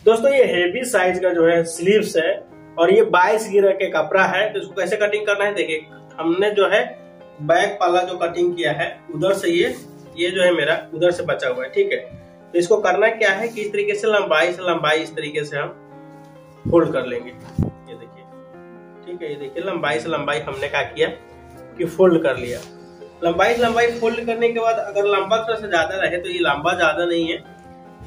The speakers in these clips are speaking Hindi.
दोस्तों ये हेवी साइज का जो है स्लीव्स है और ये 22 गिरा के कपड़ा है। तो इसको कैसे कटिंग करना है देखिए, हमने जो है बैक वाला जो कटिंग किया है उधर से ये जो है मेरा उधर से बचा हुआ है, ठीक है। तो इसको करना क्या है कि इस तरीके से लंबाई इस तरीके से हम फोल्ड कर लेंगे, ये देखिए, ठीक है। ये देखिए लंबाई से लंबाई हमने क्या किया कि फोल्ड कर लिया। लंबाई से लंबाई फोल्ड करने के बाद अगर लंबा थोड़ा सा ज्यादा रहे तो ये लंबा ज्यादा नहीं है,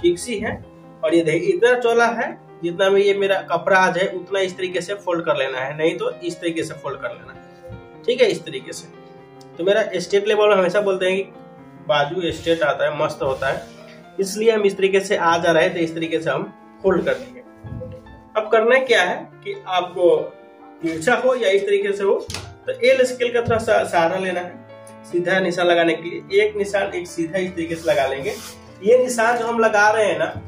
फिक्स ही है। और ये देखिए इतना चौड़ा है जितना में ये मेरा कपड़ा आज है उतना इस तरीके से फोल्ड कर लेना है, नहीं तो इस तरीके से फोल्ड कर लेना है, ठीक है, इस तरीके से। तो मेरा स्ट्रेट लेवल हमेशा बोलते हैं कि बाजू स्ट्रेट आता है, मस्त होता है, इसलिए हम इस तरीके से आ जा रहे हैं तो इस तरीके से हम फोल्ड कर देंगे। अब करना क्या है कि आपको तिरछा हो या इस तरीके से हो तो एल स्केल का थोड़ा सा सहारा लेना है सीधा निशान लगाने के लिए। एक निशान एक सीधा इस तरीके से लगा लेंगे। ये निशान जो हम लगा रहे हैं ना,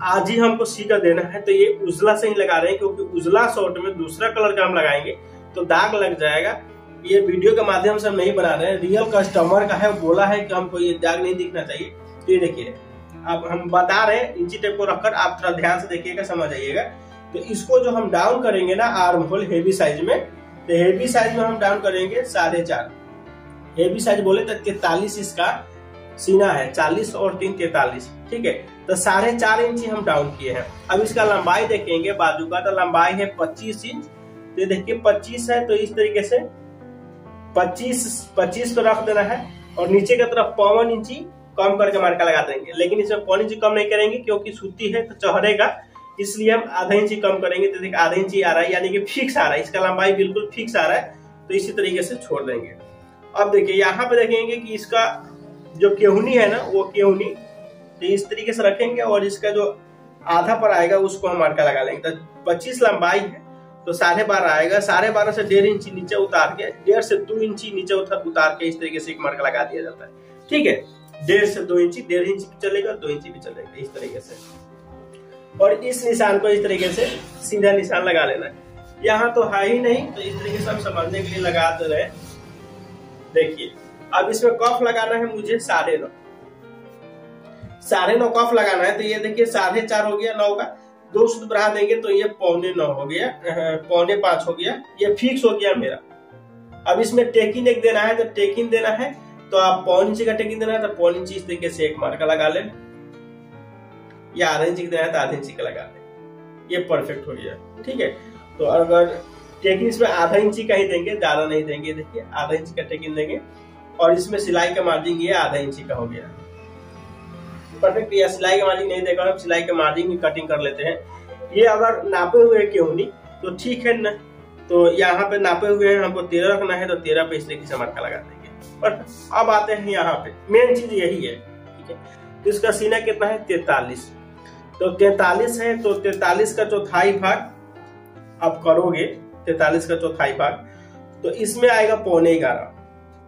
आज ही हमको सीधा देना है, तो ये उजला से ही लगा रहे हैं क्योंकि उजला शॉर्ट में दूसरा कलर का हम लगाएंगे तो दाग लग जाएगा। ये वीडियो के माध्यम से हम नहीं बना रहे हैं, रियल कस्टमर का है, बोला है कि हमको ये दाग नहीं दिखना चाहिए। तो ये देखिए अब हम बता रहे हैं, इंची टेप को रखकर आप थोड़ा ध्यान से देखिएगा, समझ आइएगा। तो इसको जो हम डाउन करेंगे ना आर्म होल हेवी साइज में, तो हेवी साइज में हम डाउन करेंगे 4.5। हेवी साइज बोले तो 43 इसका सीना है, 40 और 3 43, ठीक है। तो 4.5 इंची हम डाउन किए हैं। अब इसका लंबाई देखेंगे बाजू का, तो लंबाई है 25 इंच। तो देखिए 25 है तो इस तरीके से 25 तो रख देना है और नीचे की तरफ 5 इंची कम करके मार्का लगा देंगे। लेकिन इसमें 5 इंची कम नहीं करेंगे क्योंकि सूती है तो चढ़ेगा, इसलिए हम आधा इंची कम करेंगे। तो देखिए आधा इंची आ रहा है, यानी कि फिक्स आ रहा है, इसका लंबाई बिल्कुल फिक्स आ रहा है, तो इसी तरीके से छोड़ देंगे। अब देखिए यहाँ पे देखेंगे कि इसका जो केहुनी है ना, वो केहुनी तो इस तरीके से रखेंगे और इसका जो आधा पर आएगा उसको हम मार्का लगा लेंगे। तो 25 लंबाई है तो 12.5 आएगा, 12.5 से 1.5 इंची नीचे उतार के 1.5 से 2 इंची नीचे उतार के इस तरीके से एक मार्का लगा दिया जाता है, ठीक है। 1.5 से 2 इंची, 1.5 इंची भी चलेगा, 2 इंची भी चलेगा, इस तरीके से। और इस निशान को इस तरीके से सीधा निशान लगा लेना है। यहाँ तो है ही नहीं तो इस तरीके से हम समझने के लिए लगा दे रहे हैं। देखिए अब इसमें कफ लगाना है मुझे 9.5 कफ लगाना है। तो ये देखिए 4.5 हो गया, 9 का 2 सूत्र बढ़ा देंगे तो ये 4.25 हो गया, 4.25 हो गया, ये फिक्स हो गया मेरा। अब इसमें टेकिन एक देना है, तो टेकिन देना है तो आप 0.5 इंची का टेकिन देना है तो 0.5 इंची इस तरीके से एक मार्का लगा ले, या आधा इंची देना है तो आधा इंची का लगा ले, ये परफेक्ट हो गया, ठीक है। तो अगर टेकिन इसमें आधा इंची का ही देंगे, ज्यादा नहीं देंगे, देखिए आधा इंची का टेकिन देंगे और इसमें सिलाई का मार्जिन ये आधा इंची का हो गया, परफेक्ट। या सिलाई का मार्जिन नहीं देगा, हम सिलाई का मार्जिन की कटिंग कर लेते हैं। ये अगर नापे हुए केहुनी तो ठीक है ना, तो यहाँ पे नापे हुए हैं, हमको 13 रखना है तो 13 पे इस तरीके से मार्का लगा देंगे। पर अब आते हैं यहाँ पे, मेन चीज यही है, ठीक है। तो इसका सीना कितना है 43, तो 43 है तो 43 का चौथाई भाग आप करोगे, 43 का चौथाई भाग, तो इसमें आएगा 11.25,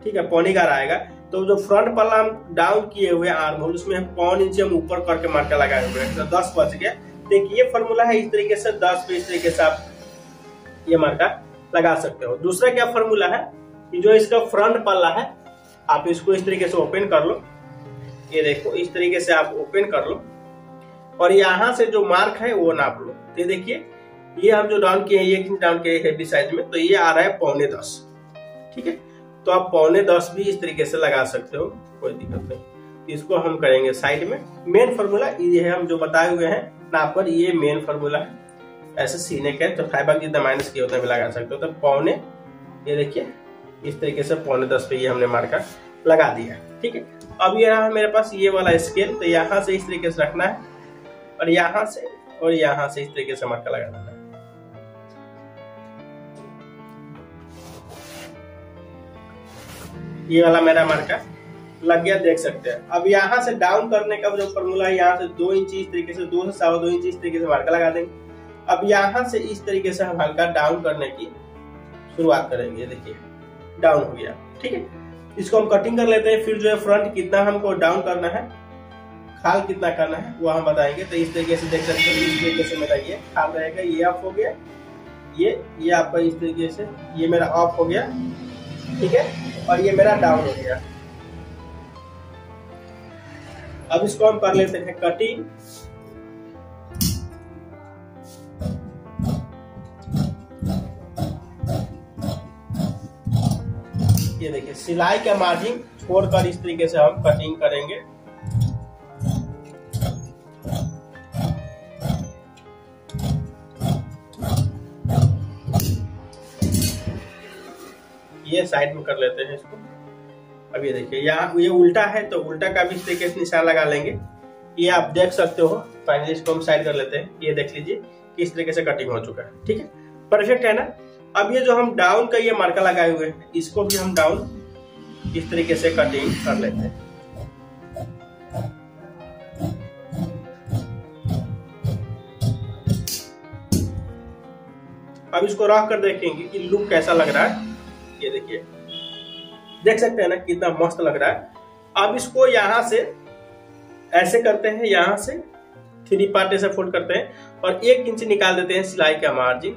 ठीक है, 11.25 आएगा। तो जो फ्रंट पल्ला हम डाउन किए हुए आर्म होल उसमें 0.5 इंच हम ऊपर करके मार्का लगाए हुए हैं, तो 10 बच गया। देखिए ये फॉर्मूला है, इस तरीके से 10 पे इस तरीके से आप ये मार्का लगा सकते हो। दूसरा क्या फॉर्मूला है कि जो इसका फ्रंट पल्ला है आप इसको इस तरीके से ओपन कर लो, ये देखो इस तरीके से आप ओपन कर लो और यहाँ से जो मार्क है वो नाप लो। तो देखिए ये हम जो डाउन किए 1 इंच डाउन किए हेवी साइज में, तो ये आ रहा है 9.25, ठीक है। तो आप 9.25 भी इस तरीके से लगा सकते हो, कोई दिक्कत नहीं। इसको हम करेंगे साइड में। मेन फॉर्मूला ये है, हम जो बताए हुए हैं नाप पर, ये मेन फॉर्मूला है। ऐसे सीने के चौथाई भाग जितना माइनस किया उतना भी लगा सकते हो। तो 0.25, ये देखिए इस तरीके से 9.25 पे ये हमने मार्का लगा दिया, ठीक है। अब ये रहा मेरे पास ये वाला स्केल, तो यहाँ से इस तरीके से रखना है और यहाँ से इस तरीके से मार्का लगा देना है। ये वाला मेरा मार्का लग गया, देख सकते हैं। अब यहाँ से डाउन करने का जो फॉर्मूला है, यहाँ से 2 इंची इस तरीके से, 2 से 2.25 इंची इस तरीके से मार्का लगा देंगे। अब यहाँ से इस तरीके से हम हल्का डाउन करने की शुरुआत करेंगे, देखिए डाउन हो गया, ठीक है। इसको हम कटिंग कर लेते हैं, फिर जो है फ्रंट कितना हमको डाउन करना है, खाल कितना करना है वो हम बताएंगे। तो इस तरीके से देख सकते हैं, इस तरीके से मेरा ये खाल रहेगा, ये ऑफ हो गया, ये आपका इस तरीके से ये मेरा ऑफ हो गया, ठीक है, और ये मेरा डाउन हो गया। अब इसको हम कर लेते हैं कटिंग। ये देखिए सिलाई का मार्जिन छोड़कर इस तरीके से हम कटिंग करेंगे। ये साइड में कर लेते हैं इसको। अब ये देखिए यहाँ ये उल्टा है तो उल्टा का भी इस तरीके से निशान लगा लेंगे। ये आप देख सकते हो। फाइनली इसको हम साइड कर लेते हैं। ये देख लीजिए कि इस तरीके से कटिंग हो चुका है। ठीक है, परफेक्ट है ना। अब ये जो हम डाउन का ये मार्का लगाए हुए हैं इसको भी हम डाउन इस तरीके से कटिंग कर लेते हैं। अब इसको रख कर देखेंगे कि लुक कैसा लग रहा है। ये देखिए देख सकते हैं ना कितना मस्त लग रहा है। अब इसको यहां से ऐसे करते हैं, यहां से 3 पार्ट ऐसे फोल्ड करते हैं और 1 इंच निकाल देते हैं सिलाई का मार्जिन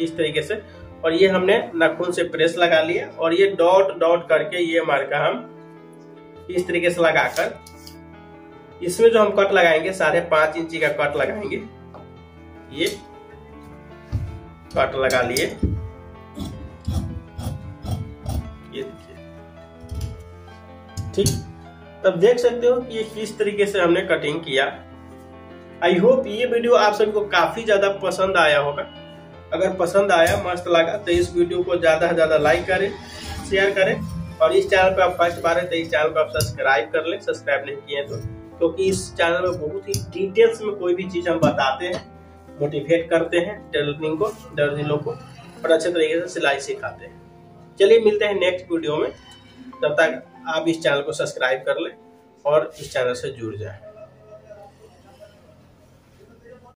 इस तरीके से। और ये हमने नाखून से प्रेस लगा लिया और ये डॉट डॉट करके ये मार्का हम इस तरीके से लगाकर इसमें जो हम कट लगाएंगे 5.5 इंची का कट लगाएंगे। ये कट लगा लिए, ये देखिए ठीक। तब देख सकते हो कि ये किस तरीके से हमने कटिंग किया। आई होप ये वीडियो आप सभी को काफी ज्यादा पसंद आया होगा। अगर पसंद आया, मस्त लगा तो इस वीडियो को ज्यादा से ज्यादा लाइक करें, शेयर करें और इस चैनल पे आप फर्स्ट बार है तो इस चैनल को आप सब्सक्राइब कर लें, सब्सक्राइब नहीं किए तो, क्योंकि इस चैनल में बहुत ही डिटेल्स में कोई भी चीज हम बताते हैं, मोटिवेट करते हैं टेलरिंग को, दर्जियों को और अच्छे तरीके से सिलाई सिखाते हैं। चलिए मिलते हैं नेक्स्ट वीडियो में। तब तक आप इस चैनल को सब्सक्राइब कर लें और इस चैनल से जुड़ जाएं।